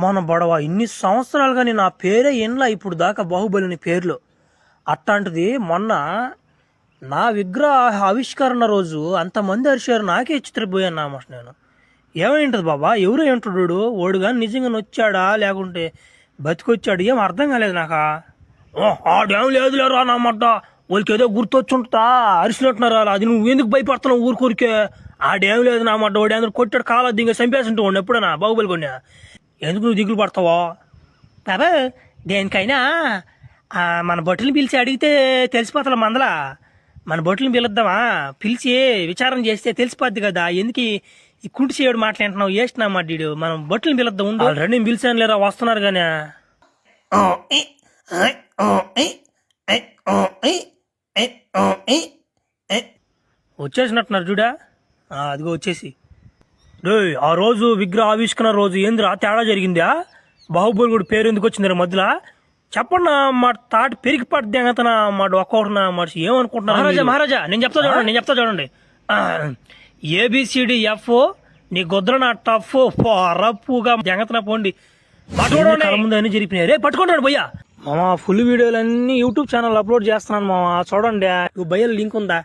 మన బడవ ఇన్ని సంవత్సరాలుగా నేను ఆ పేరే ఎన్లా ఇప్పుడు దాకా బాహుబలిని పేర్లు. అట్లాంటిది మొన్న నా విగ్రహ ఆవిష్కరణ రోజు అంతమంది అరిచారు, నాకే చిత్రపోయాను నా మాట. నేను ఏమైంటది బాబా, ఎవరు ఏంటుడు ఓడు కానీ నిజంగా వచ్చాడా లేకుంటే బతికొచ్చాడు, ఏం అర్థం కాలేదు నాకు. ఆడేం లేదు లేరా నా మాట, వాళ్ళకి ఏదో గుర్తొచ్చుంటా అరిసినట్టున్నారు. అది నువ్వు ఎందుకు భయపడుతున్నావు ఊరికోరికే? ఆడేం లేదు నా మాట, వాడు అందరూ కొట్టాడు కాలద్దు ఇంకా చంపేసి ఉంటూ ఎప్పుడైనా బాహుబలి కొన్నా. ఎందుకు నువ్వు దిగులు పడతావా బాబా? దేనికైనా మన బొట్టుని పిలిచి అడిగితే తెలిసిపోతాం మందలా. మన బొట్టుని పిలుద్దామా, పిలిచి విచారం చేస్తే తెలిసిపోద్ది కదా. ఎందుకు ఈ కుంటి చేయడు మాట్లాడుతున్నావు, వేసినా మాట్లాడు. మనం బొట్టుని పిలుద్దాం ఉండు. రెండు పిలిచాను లేరా, వస్తున్నారు కానీ వచ్చేసినట్టున్నారు చూడా. అదిగో వచ్చేసి ఆ రోజు విగ్రహ ఆవిష్కరణ రోజు ఏందిరా తేడా జరిగిందా? బాహుబలి కూడా పేరు ఎందుకు వచ్చిందిరా మధ్యలో? చెప్పండి మా తాటి పెరిగి పడ్డా అతన మాట ఒక్కొక్కరిన మనిషి ఏమనుకుంటున్నారు? మహారాజా నేను చెప్తా చూడండి. ఏబిసిడి ఎఫ్ నీ గుద్రన టఫ్ రప్పుగా జంగతన పోండి ముందు అన్ని జరిపినాయి. రే పట్టుకుంటాడు భయ్యా. మామ ఫుల్ వీడియోలు అన్ని యూట్యూబ్ ఛానల్ అప్లోడ్ చేస్తున్నాను మామ, చూడండి. భయ్య లింక్ ఉందా?